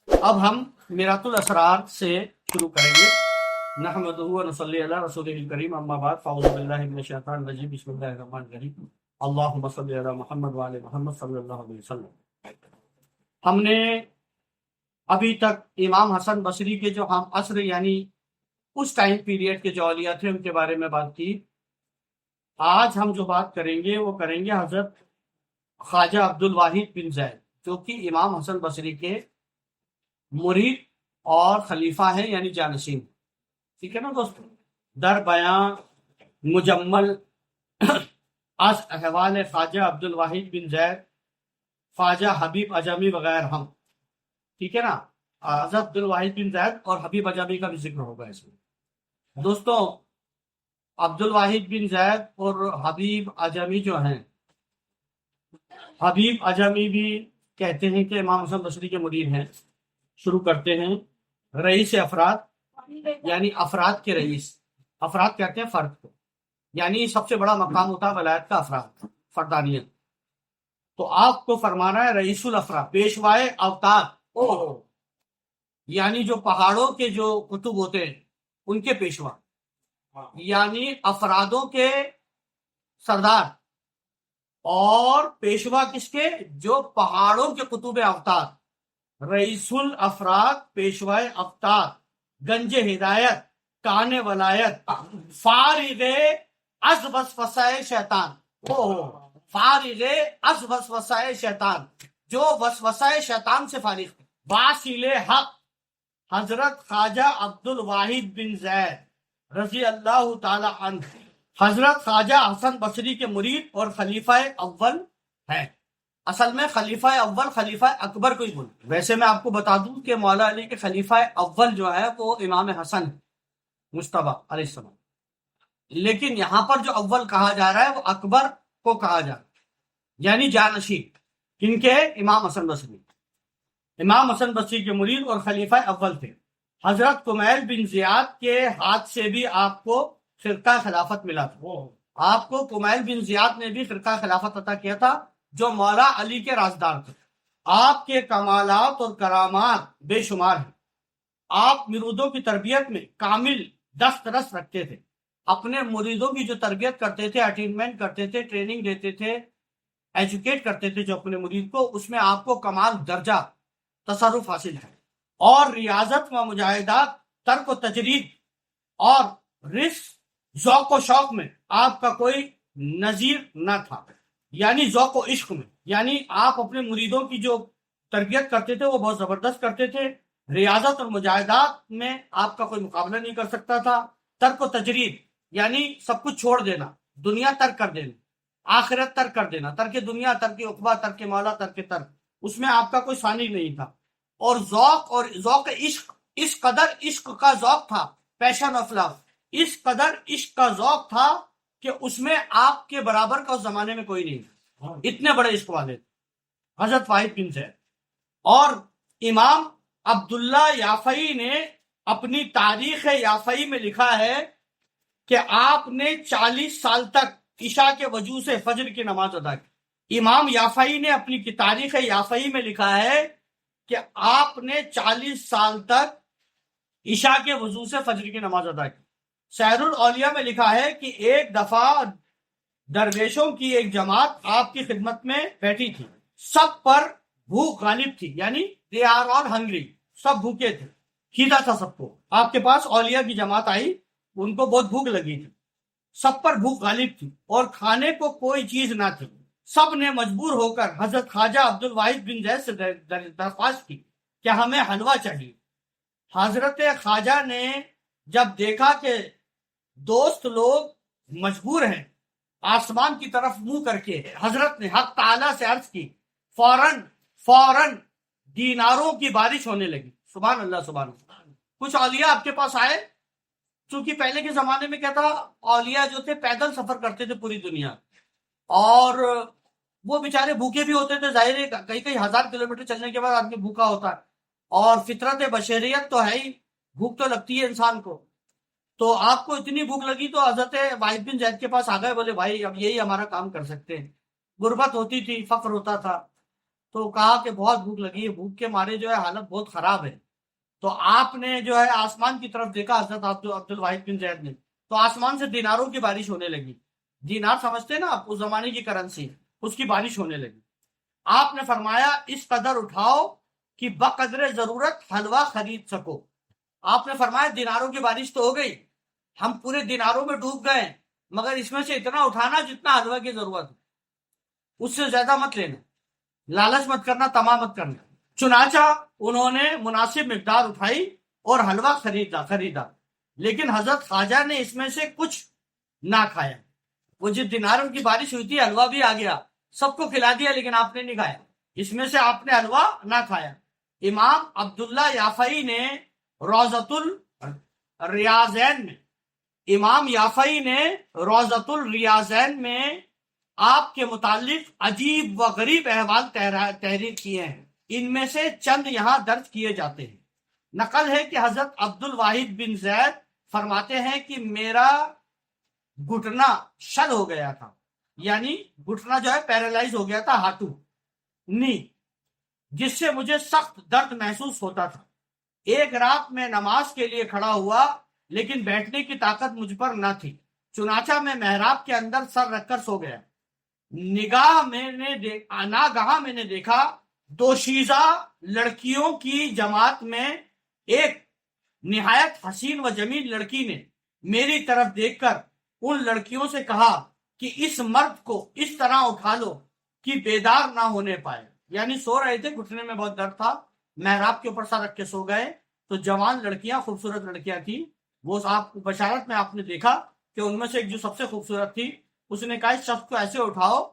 اب ہم میرات الاسرار سے شروع کریں گے۔ نحمدہ و نصلی علی رسولہ الکریم، اما بعد فاعوذ باللہ من الشیطان الرجیم، بسم اللہ الرحمن الرحیم، اللہم صلی علی محمد وعلی محمد صلی اللہ علیہ وسلم۔ ہم نے ابھی تک امام حسن بصری کے جو ہم عصر یعنی اس ٹائم پیریڈ کے جو اولیاء تھے ان کے بارے میں بات کی۔ آج ہم جو بات کریں گے وہ کریں گے حضرت خواجہ عبد الواحد بن زید، جو کہ امام حسن بصری کے مرید اور خلیفہ ہیں، یعنی جانشین۔ ٹھیک ہے نا دوستو؟ در بیاں مجمل از احوال خواجہ عبد الواحد بن زید، خواجہ حبیب اجمی وغیرہ ہم، ٹھیک ہے نا؟ حضرت عبد الواحد بن زید اور حبیب اجمی کا بھی ذکر ہوگا اس میں۔ دوستو، عبد الواحد بن زید اور حبیب اجمی جو ہیں، حبیب اجمی بھی کہتے ہیں کہ امام حسن بصری کے مرید ہیں۔ شروع کرتے ہیں رئیس افراد، یعنی افراد کے رئیس۔ افراد کہتے ہیں فرد کو، یعنی سب سے بڑا مقام ہوتا ہے ولایت کا افراد، فردانیت۔ تو آپ کو فرمانا ہے رئیس الافراد، پیشوائے اوتاد، یعنی جو پہاڑوں کے جو کتب ہوتے ہیں ان کے پیشوا، یعنی افرادوں کے سردار، اور پیشوا کس کے؟ جو پہاڑوں کے قطب اوتاد۔ رئیس الافراد، پیشوائے افطار، گنج ہدایت، کان ولایت، فارغ از وسوسہ شیطان، فارغ از وسوسہ شیطان، جو وسوسہ شیطان سے فارغ، واصل حق حضرت خواجہ عبد الواحد بن زید رضی اللہ تعالی عنہ، حضرت خواجہ حسن بصری کے مرید اور خلیفہ اول ہے۔ اصل میں خلیفہ اول خلیفہ اکبر کو ہی بولتے۔ ویسے میں آپ کو بتا دوں کہ مولا علی کے خلیفہ اول جو ہے وہ امام حسن مجتبیٰ علیہ السلام، لیکن یہاں پر جو اول کہا جا رہا ہے وہ اکبر کو کہا جا رہا ہے، یعنی جانشین کن کے؟ امام حسن بصری۔ امام حسن بصری کے مرید اور خلیفہ اول تھے۔ حضرت کمیل بن زیاد کے ہاتھ سے بھی آپ کو فرقہ خلافت ملا تھا۔ آپ کو کمیل بن زیاد نے بھی فرقہ خلافت عطا کیا تھا، جو مولا علی کے رازدار تھے۔ آپ کے کمالات اور کرامات بے شمار ہیں۔ آپ مریدوں کی تربیت میں کامل دسترس رکھتے تھے۔ اپنے مریدوں کی جو تربیت کرتے تھے، اٹینمنٹ کرتے تھے، ٹریننگ دیتے تھے، ایجوکیٹ کرتے تھے جو اپنے مرید کو، اس میں آپ کو کمال درجہ تصرف حاصل ہے۔ اور ریاضت و مجاہدات، ترک و تجرید اور رزق ذوق و شوق میں آپ کا کوئی نظیر نہ تھا، یعنی ذوق و عشق میں، یعنی آپ اپنے مریدوں کی جو تربیت کرتے تھے وہ بہت زبردست کرتے تھے۔ ریاضت اور مجاہدات میں آپ کا کوئی مقابلہ نہیں کر سکتا تھا۔ ترک و تجرید، یعنی سب کچھ چھوڑ دینا، دنیا ترک کر دینا، آخرت ترک کر دینا، ترک دنیا، ترک عقبہ، ترک مولا، ترک، اس میں آپ کا کوئی ثانی نہیں تھا۔ اور ذوق عشق، اس قدر عشق کا ذوق تھا، پیشن آف لو، اس قدر عشق کا ذوق تھا کہ اس میں آپ کے برابر کا اس زمانے میں کوئی نہیں تھا۔ اتنے بڑے عشق والے تھے حضرت واحد بن زید۔ اور امام عبداللہ یافعی نے اپنی تاریخ یافعی میں لکھا ہے کہ آپ نے 40 سال تک عشاء کے وضو سے فجر کی نماز ادا کی۔ امام یافعی نے اپنی تاریخ یافعی میں لکھا ہے کہ آپ نے 40 سال تک عشاء کے وضو سے فجر کی نماز ادا کی۔ سیر الاولیاء میں لکھا ہے کہ ایک دفعہ درویشوں کی ایک جماعت آپ کی خدمت میں بیٹھی تھی، سب پر بھوک غالب تھی، یعنی they are all hungry، سب بھوکے تھے، کھیدا تھا سب کو۔ آپ کے پاس اولیاء کی جماعت آئی، ان کو بہت بھوک لگی تھی، سب پر بھوک غالب تھی اور کھانے کو کوئی چیز نہ تھی۔ سب نے مجبور ہو کر حضرت خواجہ عبد الواحد بن زید سے درخواست کی کہ ہمیں حلوہ چاہیے۔ حضرت خواجہ نے جب دیکھا کہ دوست لوگ مجبور ہیں، آسمان کی طرف منہ کر کے حضرت نے حق تعالیٰ سے عرض کی، فوراً دیناروں کی بارش ہونے لگی۔ سبحان اللہ، سبحان اللہ۔ کچھ اولیاء آپ کے پاس آئے، چونکہ پہلے کے زمانے میں کیا تھا، اولیاء جو تھے پیدل سفر کرتے تھے پوری دنیا، اور وہ بیچارے بھوکے بھی ہوتے تھے، ظاہر ہے کئی ہزار کلومیٹر چلنے کے بعد آدمی بھوکا ہوتا ہے، اور فطرت بشریت تو ہے ہی، بھوک تو لگتی ہے انسان کو۔ تو آپ کو اتنی بھوک لگی تو حضرت واحد بن زید کے پاس آ گئے، بولے بھائی اب یہی ہمارا کام کر سکتے ہیں۔ غربت ہوتی تھی، فقر ہوتا تھا، تو کہا کہ بہت بھوک لگی ہے، بھوک کے مارے جو ہے حالت بہت خراب ہے۔ تو آپ نے جو ہے آسمان کی طرف دیکھا، حضرت عبد الواحد بن زید نے، تو آسمان سے دیناروں کی بارش ہونے لگی۔ دینار سمجھتے ہیں نا آپ، اس زمانے کی کرنسی، اس کی بارش ہونے لگی۔ آپ نے فرمایا اس قدر اٹھاؤ کہ بقدر ضرورت حلوہ خرید سکو۔ آپ نے فرمایا دیناروں کی بارش تو ہو گئی، ہم پورے دیناروں میں ڈوب گئے، مگر اس میں سے اتنا اٹھانا جتنا حلوہ کی ضرورت ہو، اس سے زیادہ مت لینا، لالچ مت کرنا، تمام مت کرنا۔ چنانچہ انہوں نے مناسب مقدار اٹھائی اور حلوہ خریدا، لیکن حضرت خواجہ نے اس میں سے کچھ نہ کھایا۔ وہ جس دیناروں کی بارش ہوئی تھی، حلوہ بھی آ گیا، سب کو کھلا دیا، لیکن آپ نے نہیں کھایا، اس میں سے آپ نے حلوہ نہ کھایا۔ امام عبداللہ یافعی نے روضۃ الریاضین میں امام یافعی نے روضۃ الریاضین میں آپ کے متعلق عجیب و غریب احوال تحریر کیے ہیں، ان میں سے چند یہاں درج کیے جاتے ہیں۔ نقل ہے کہ حضرت عبد الواحد بن زید فرماتے ہیں کہ میرا گھٹنا شل ہو گیا تھا، یعنی گھٹنا جو ہے پیرالائز ہو گیا تھا، ہاتھوں نی، جس سے مجھے سخت درد محسوس ہوتا تھا۔ ایک رات میں نماز کے لیے کھڑا ہوا، لیکن بیٹھنے کی طاقت مجھ پر نہ تھی، چنانچہ میں محراب کے اندر سر رکھ کر سو گیا۔ ناگہاں میں نے دیکھا دوشیزہ لڑکیوں کی جماعت میں ایک نہایت حسین و جمیل لڑکی نے میری طرف دیکھ کر ان لڑکیوں سے کہا کہ اس مرد کو اس طرح اٹھا لو کہ بیدار نہ ہونے پائے، یعنی سو رہے تھے، گھٹنے میں بہت درد تھا، محراب کے اوپر سر رکھ کے سو گئے، تو جوان لڑکیاں، خوبصورت لڑکیاں تھیں، وہ آپ بشارت میں آپ نے دیکھا کہ ان میں سے ایک جو سب سے خوبصورت تھی، اس نے کہا اس شخص کو ایسے اٹھاؤ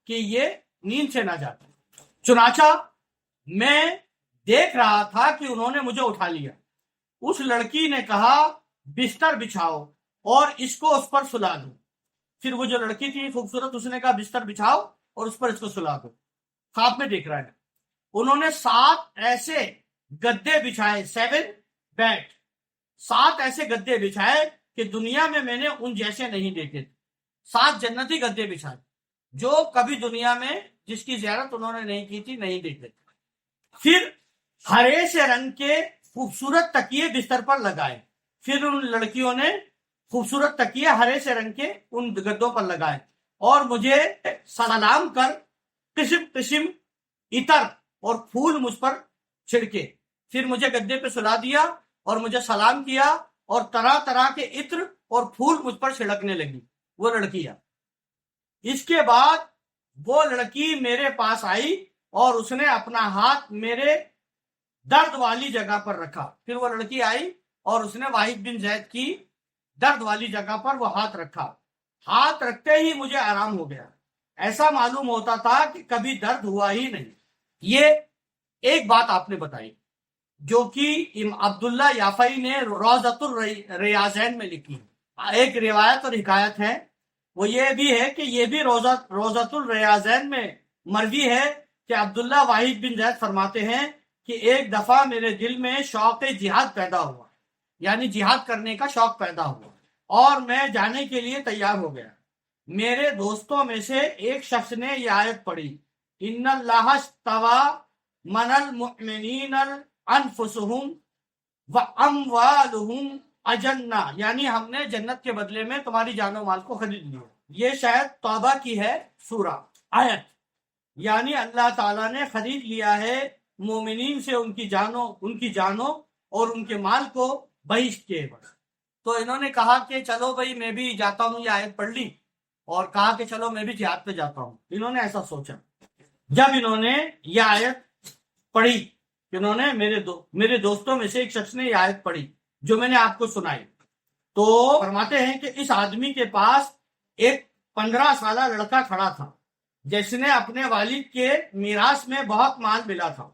کہ یہ نیند سے نہ جاتا۔ چنانچہ میں دیکھ رہا تھا کہ انہوں نے مجھے اٹھا لیا۔ اس لڑکی نے کہا بستر بچھاؤ اور اس کو اس پر سلا دو۔ پھر وہ جو لڑکی تھی خوبصورت، اس نے کہا بستر بچھاؤ اور اس پر اس کو سلا دو۔ خواب میں دیکھ رہا ہے، انہوں نے 7 ایسے گدے بچھائے، 7 بیڈ، 7 ایسے گدے بچھائے کہ دنیا میں نے ان جیسے نہیں دیکھے تھے۔ 7 جنتی گدے بچھائے جو کبھی دنیا میں جس کی زیارت انہوں نے نہیں کی تھی، نہیں دیکھے تھے۔ پھر ہرے سے رنگ کے خوبصورت تکیے بستر پر لگائے، پھر ان لڑکیوں نے خوبصورت تکیے ہرے سے رنگ کے ان گدوں پر لگائے اور مجھے سلام کر قسم قسم عطر اور پھول مجھ پر چھڑکے، پھر مجھے گدے پہ سلا دیا اور مجھے سلام کیا اور طرح طرح کے عطر اور پھول مجھ پر چھڑکنے لگی وہ لڑکیاں۔ اس کے بعد وہ لڑکی میرے پاس آئی اور اس نے اپنا ہاتھ میرے درد والی جگہ پر رکھا۔ پھر وہ لڑکی آئی اور اس نے واحد بن زید کی درد والی جگہ پر وہ ہاتھ رکھا۔ ہاتھ رکھتے ہی مجھے آرام ہو گیا، ایسا معلوم ہوتا تھا کہ کبھی درد ہوا ہی نہیں۔ یہ ایک بات آپ نے بتائی جو کہ عبداللہ یافعی نے روضۃ الریاضین میں لکھی۔ ایک روایت اور حکایت ہے، وہ یہ بھی ہے کہ یہ بھی روضۃ الریاضین میں مروی ہے کہ عبداللہ واحد بن زید فرماتے ہیں کہ ایک دفعہ میرے دل میں شوق جہاد پیدا ہوا، یعنی جہاد کرنے کا شوق پیدا ہوا، اور میں جانے کے لیے تیار ہو گیا۔ میرے دوستوں میں سے ایک شخص نے یہ آیت پڑھی، ان اللہ اشتری من المؤمنین انفسهم واموالهم اجنہ، یعنی ہم نے جنت کے بدلے میں تمہاری جان و مال کو خرید لیا۔ یہ شاید توبہ کی ہے سورہ آیت، یعنی اللہ تعالیٰ نے خرید لیا ہے مومنین سے ان کی جانوں اور ان کے مال کو بہشت کے عوض۔ تو انہوں نے کہا کہ چلو بھائی میں بھی جاتا ہوں، یہ آیت پڑھ لی اور کہا کہ چلو میں بھی جہاد پہ جاتا ہوں۔ انہوں نے ایسا سوچا جب انہوں نے یہ آیت پڑھی، انہوں نے میرے دوستوں میں سے ایک شخص نے یہ آیت پڑھی جو میں نے آپ کو سنائی، تو فرماتے ہیں کہ اس آدمی کے پاس ایک 15 سالہ لڑکا کھڑا تھا جس نے اپنے والد کے میراث میں بہت مال ملا تھا۔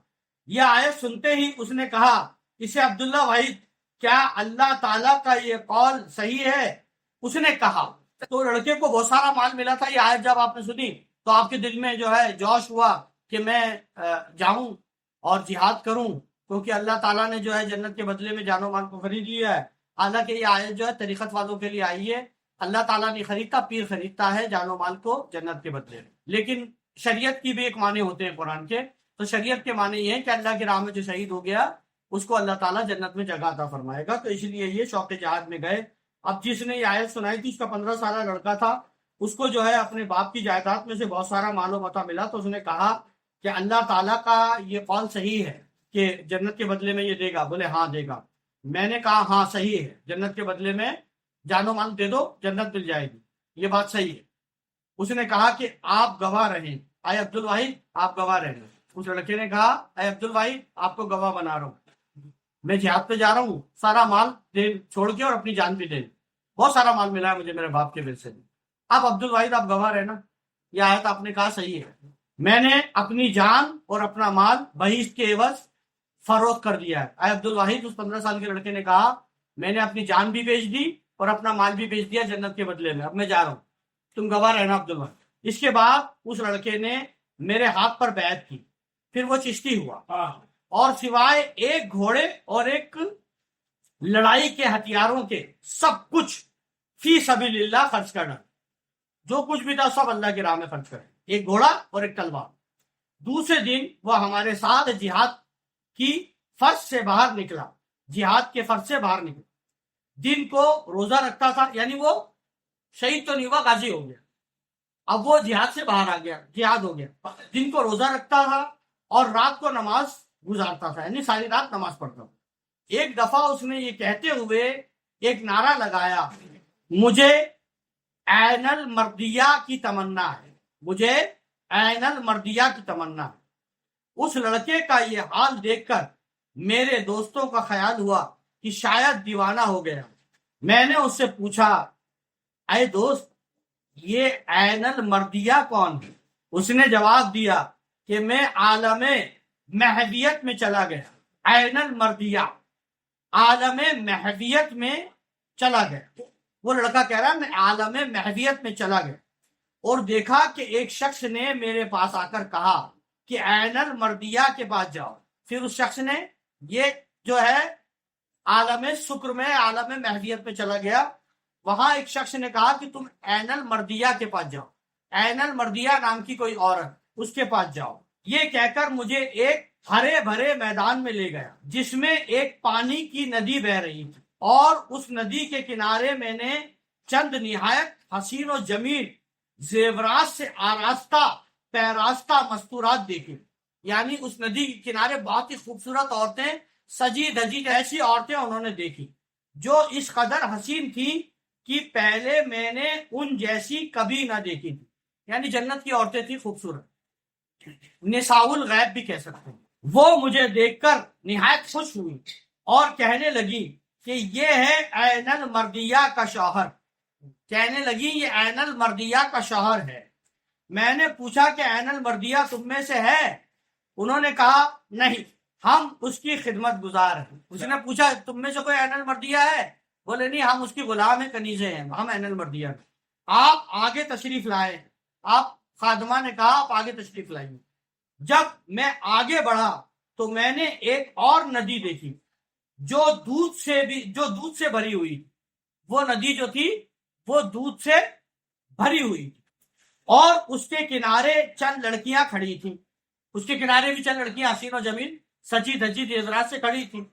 یہ آیت سنتے ہی اس نے کہا اسے عبداللہ واحد، کیا اللہ تعالیٰ کا یہ قول صحیح ہے؟ اس نے کہا، تو لڑکے کو بہت سارا مال ملا تھا۔ یہ آیت جب آپ نے سنی تو آپ کے دل میں جو ہے جوش ہوا کہ میں جاؤں اور جہاد کروں، کیونکہ اللہ تعالیٰ نے جو ہے جنت کے بدلے میں جان و مال کو خرید لیا ہے۔ حالانکہ یہ آیت جو ہے طریقت والوں کے لیے آئی ہے، اللہ تعالیٰ نہیں خریدتا، پیر خریدتا ہے جان و مال کو جنت کے بدلے میں۔ لیکن شریعت کی بھی ایک معنی ہوتے ہیں قرآن کے، تو شریعت کے معنی یہ ہے کہ اللہ کی راہ میں جو شہید ہو گیا اس کو اللہ تعالیٰ جنت میں جگہ عطا فرمائے گا. تو اس لیے یہ شوق جہاد میں گئے. اب جس نے یہ آیت سنائی تھی اس کا 15 سالہ لڑکا تھا. اس کو جو ہے اپنے باپ کی جائیداد میں سے بہت سارا مال و متاع ملا. تو اس نے کہا کہ اللہ تعالیٰ کا یہ قول صحیح ہے کہ جنت کے بدلے میں یہ دے گا؟ بولے ہاں دے گا. میں نے کہا ہاں صحیح ہے، جنت کے بدلے میں جان و مال دے دو، جنت مل جائے گی، یہ بات صحیح ہے. اس نے کہا کہ آپ گواہ رہیں، اے عبد الواحد آپ گواہ رہیں. اس لڑکے نے کہا اے عبد الواحد آپ کو گواہ بنا رہا ہوں، میں جہاد پہ جا رہا ہوں، سارا مال دے چھوڑ کے اور اپنی جان بھی دے. بہت سارا مال ملا ہے مجھے میرے باپ کے بل سے. اب عبد الواحد آپ گواہ رہنا، یہ آیت آپ نے کہا صحیح ہے، میں نے اپنی جان اور اپنا مال بہشت کے عوض فروخت کر دیا ہے. اے عبد الواحد، اس 15 سال کے لڑکے نے کہا میں نے اپنی جان بھی بیچ دی اور اپنا مال بھی بیچ دیا جنت کے بدلے میں، اب میں جا رہا ہوں، تم گواہ رہنا عبد الواحد. اس کے بعد اس لڑکے نے میرے ہاتھ پر بیعت کی، پھر وہ چشتی ہوا، اور سوائے ایک گھوڑے اور ایک لڑائی کے ہتھیاروں کے سب کچھ فی سبیل اللہ خرچ کرنا، جو کچھ بھی تھا سب اللہ کی راہ میں خرچ کرے، ایک گھوڑا اور ایک تلوار. دوسرے دن وہ ہمارے ساتھ جہاد کی فرض سے باہر نکلا، جہاد کے فرض سے باہر نکلا. دن کو روزہ رکھتا تھا، یعنی وہ شہید تو نہیں ہوا، غازی ہو گیا، اب وہ جہاد سے باہر آ گیا، جہاد ہو گیا. دن کو روزہ رکھتا تھا اور رات کو نماز گزارتا تھا، یعنی ساری رات نماز پڑھتا تھا. ایک دفعہ اس نے یہ کہتے ہوئے ایک نعرہ لگایا، مجھے عین المردیہ کی تمنا ہے، مجھے عین المردیہ کی تمنا ہے. اس لڑکے کا یہ حال دیکھ کر میرے دوستوں کا خیال ہوا کہ شاید دیوانہ ہو گیا. میں نے اس سے پوچھا اے دوست یہ عین المردیہ کون ہے؟ اس نے جواب دیا کہ میں عالم محویت میں چلا گیا. عین المردیہ، عالم محویت میں چلا گیا. وہ لڑکا کہہ رہا ہے میں عالم محویت میں چلا گیا اور دیکھا کہ ایک شخص نے میرے پاس آ کر کہا کہ عین المردیہ کے پاس جاؤ. پھر اس شخص نے، یہ جو ہے عالم شکر میں، عالم محویت میں چلا گیا، وہاں ایک شخص نے کہا کہ تم عین المردیہ کے پاس جاؤ، عین المردیہ نام کی کوئی عورت، اس کے پاس جاؤ. یہ کہہ کر مجھے ایک ہرے بھرے میدان میں لے گیا جس میں ایک پانی کی ندی بہ رہی تھی، اور اس ندی کے کنارے میں نے چند نہایت حسین و جمیل زیورات سے آراستہ پیراستہ مستورات دیکھی. یعنی اس ندی کے کنارے بہت ہی خوبصورت عورتیں، سجی دھجی ایسی عورتیں انہوں نے دیکھی جو اس قدر حسین تھی کہ پہلے میں نے ان جیسی کبھی نہ دیکھی تھی. یعنی جنت کی عورتیں تھی خوبصورت، نساء الغیب بھی کہہ سکتے ہیں. وہ مجھے دیکھ کر نہایت خوش ہوئی اور کہنے لگی کہ یہ ہے عین المردیہ کا شوہر. کہنے لگی یہ عین المردیہ کا شوہر ہے. میں نے پوچھا کہ عین المردیہ تم میں سے ہے؟ انہوں نے کہا نہیں، ہم اس کی خدمت گزار ہیں. اس نے پوچھا تم میں سے کوئی عین المردیہ ہے؟ بولے نہیں، ہم اس کی غلام ہیں، کنیزیں ہیں، ہم عین المردیہ ہیں. آپ آگے تشریف لائے. آپ خادمہ نے کہا آپ آگے تشریف لائیے. جب میں آگے بڑھا تو میں نے ایک اور ندی دیکھی جو دودھ سے بھری ہوئی. وہ ندی جو تھی وہ دودھ سے بھری ہوئی تھی اور اس کے کنارے چند لڑکیاں کھڑی تھیں. اس کے کنارے بھی چند لڑکیاں حسین و جمیل سجی دھجی زیورات سے کھڑی تھیں.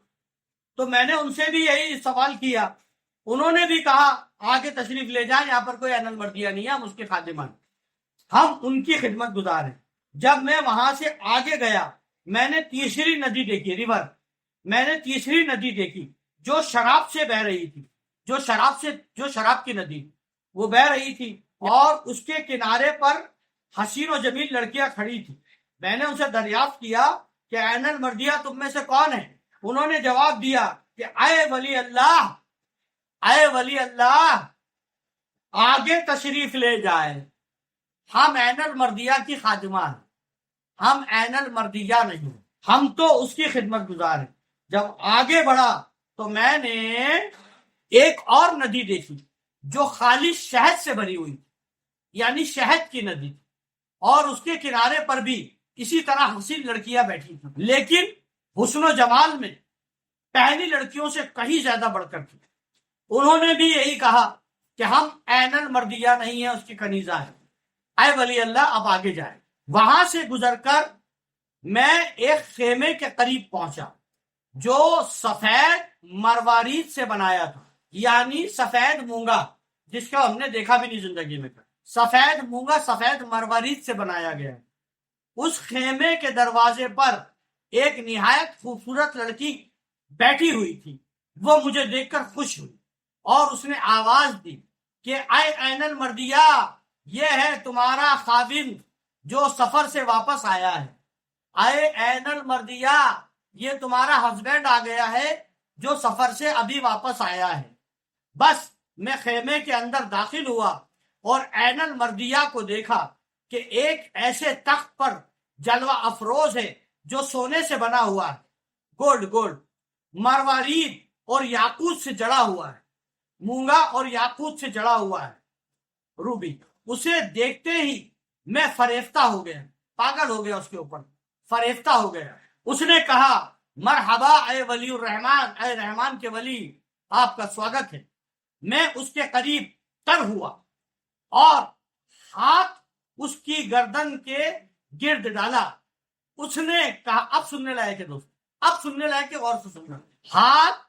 تو میں نے ان سے بھی یہی سوال کیا. انہوں نے بھی کہا آگے تشریف لے جائیں، یہاں پر کوئی عین المردیہ نہیں ہے، ہم اس کے خادمان، ہم ان کی خدمت گزار ہیں. جب میں وہاں سے آگے گیا میں نے تیسری ندی دیکھی، ریور. میں نے تیسری ندی دیکھی جو شراب سے بہ رہی تھی، جو شراب کی ندی وہ بہ رہی تھی، اور اس کے کنارے پر حسین و جمیل لڑکیاں کھڑی تھی. میں نے ان سے دریافت کیا کہ عین المردیہ تم میں سے کون ہے؟ انہوں نے جواب دیا کہ اے ولی اللہ، اے ولی اللہ آگے تشریف لے جائے، ہم عین المردیہ کی خادمہ ہیں، ہم عین المردیہ نہیں، ہم تو اس کی خدمت گزار ہیں. جب آگے بڑھا تو میں نے ایک اور ندی دیکھی جو خالص شہد سے بھری ہوئی، یعنی شہد کی ندی، اور اس کے کنارے پر بھی اسی طرح حسین لڑکیاں بیٹھی تھیں، لیکن حسن و جمال میں پہلی لڑکیوں سے کہیں زیادہ بڑھ کر تھی. انہوں نے بھی یہی کہا کہ ہم عین المردیہ نہیں ہیں، اس کی کنیزہ ہیں. اے ولی اللہ آپ آگے جائیں. وہاں سے گزر کر میں ایک خیمے کے قریب پہنچا جو سفید مروارید سے بنایا تھا، یعنی سفید مونگا، جس کا ہم نے دیکھا بھی نہیں زندگی میں، سفید مونگا سفید مروارید سے بنایا گیا ہے۔ اس خیمے کے دروازے پر ایک نہایت خوبصورت لڑکی بیٹھی ہوئی تھی، وہ مجھے دیکھ کر خوش ہوئی اور اس نے آواز دی کہ اے عین المردیہ، یہ ہے تمہارا خاوند جو سفر سے واپس آیا ہے۔ اے عین المردیہ، یہ تمہارا ہسبینڈ آ گیا ہے جو سفر سے ابھی واپس آیا ہے۔ بس میں خیمے کے اندر داخل ہوا اور عین المردیہ کو دیکھا کہ ایک ایسے تخت پر جلوہ افروز ہے جو سونے سے بنا ہوا ہے، گولڈ مروارید اور یاقوت سے جڑا ہوا ہے، مونگا اور یاقوت سے جڑا ہوا ہے، روبی۔ اسے دیکھتے ہی میں فریفتہ ہو گیا، پاگل ہو گیا، اس کے اوپر فریفتہ ہو گیا۔ اس نے کہا مرحبا اے ولی الرحمان، اے رحمان کے ولی، آپ کا سواگت ہے۔ میں اس کے قریب تر ہوا اور ہاتھ اس کی گردن کے گرد ڈالا۔ اس نے کہا، اب سننے لائق ہے دوست، اب سننے لائق ہے، اور سے سننا۔ ہاتھ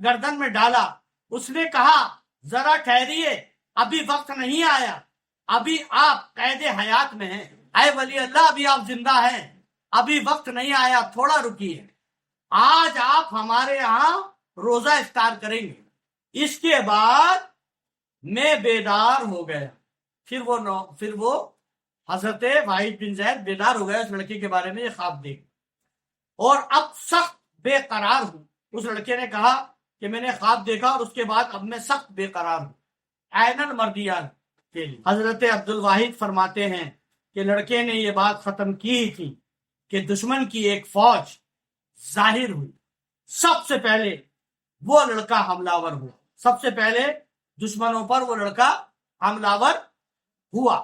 گردن میں ڈالا، اس نے کہا ذرا ٹھہریے، ابھی وقت نہیں آیا، ابھی آپ قید حیات میں ہیں۔ اے ولی اللہ، ابھی آپ زندہ ہیں، ابھی وقت نہیں آیا، تھوڑا رکیے، آج آپ ہمارے ہاں روزہ افطار کریں گے۔ اس کے بعد میں بیدار ہو گیا۔ پھر وہ حضرت واحد بن زید بیدار ہو گیا اس لڑکی کے بارے میں یہ خواب دیکھ، اور اب سخت بے قرار ہوں۔ اس لڑکے نے کہا کہ میں نے خواب دیکھا اور اس کے بعد اب میں سخت بے قرار ہوں۔ عین المردیہ کے لیے حضرت عبد الواحد فرماتے ہیں کہ لڑکے نے یہ بات ختم کی تھی کہ دشمن کی ایک فوج ظاہر ہوئی۔ سب سے پہلے وہ لڑکا حملہ آور ہوا، سب سے پہلے دشمنوں پر وہ لڑکا حملہ آور ہوا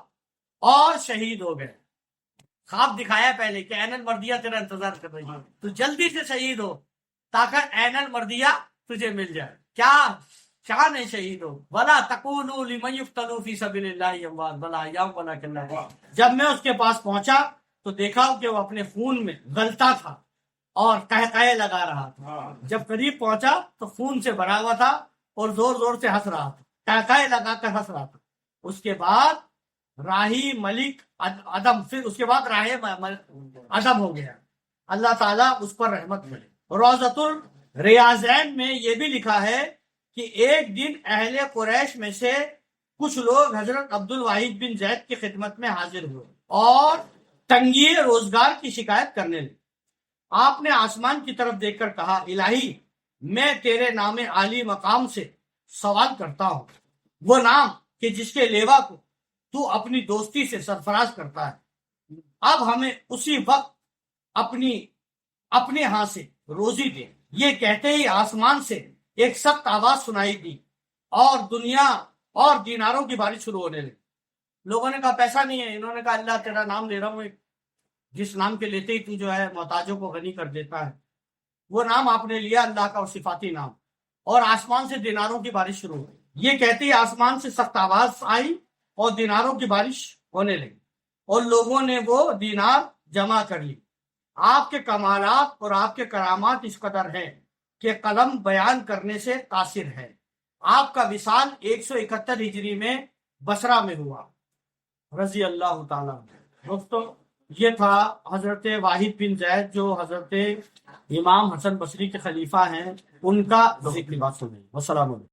اور شہید ہو گئے۔ خواب دکھایا پہلے کہ عین المردیہ تیرا انتظار کر رہی ہے، تو جلدی سے شہید ہو تاکہ عین المردیہ تجھے مل جائے۔ کیا شان ہے شہید ہو، وَلَا تَقُولُوا لِمَنْ يُقْتَلُوا فِي سَبِيلِ اللَّهِ أَمْوَاتٌ بَلْ أَحْيَاءٌ وَلَكِنْ لَا تَشْعُرُونَ۔ جب میں اس کے پاس پہنچا تو دیکھا کہ وہ اپنے خون میں غلطا تھا اور قہقہے لگا رہا تھا۔ جب قریب پہنچا تو خون سے بھرا ہوا تھا اور زور زور سے ہنس رہا تھا، قہقہے لگا کر ہنس رہا تھا۔ اس کے بعد راہی ملک عدم، پھر اس کے بعد راہ عدم ہو گیا، اللہ تعالیٰ اس پر رحمت کرے۔ روضۃ الریاضین میں یہ بھی لکھا ہے کہ ایک دن اہل قریش میں سے کچھ لوگ حضرت عبد الواحد بن زید کی خدمت میں حاضر ہوئے اور تنگی روزگار کی شکایت کرنے لگے۔ آپ نے آسمان کی طرف دیکھ کر کہا الہی، میں تیرے نام عالی مقام سے سوال کرتا ہوں، وہ نام کہ جس کے لیوا کو تو اپنی دوستی سے سرفراز کرتا ہے، اب ہمیں اسی وقت اپنے ہاں سے روزی دے۔ یہ کہتے ہی آسمان سے ایک سخت آواز سنائی دی اور دنیا اور دیناروں کی بارش شروع ہونے لگی۔ لوگوں نے کہا پیسہ نہیں ہے، انہوں نے کہا اللہ تیرا نام لے رہا ہوں، جس نام کے لیتے ہی تو جو ہے محتاجوں کو غنی کر دیتا ہے، وہ نام آپ نے لیا، اللہ کا صفاتی نام، اور آسمان سے دیناروں کی بارش شروع ہوئی۔ یہ کہتے ہی آسمان سے سخت آواز آئی اور دیناروں کی بارش ہونے لگی اور لوگوں نے وہ دینار جمع کر لی۔ آپ کے کمالات اور آپ کے کرامات اس قدر ہیں کہ قلم بیان کرنے سے قاصر ہے۔ آپ کا وصال 171 ہجری میں بصرہ میں ہوا، رضی اللہ تعالیٰ۔ دوستو، یہ تھا حضرت واحد بن زید جو حضرت امام حسن بصری کے خلیفہ ہیں، ان کا ذکر بات سنیں۔ والسلام علیکم۔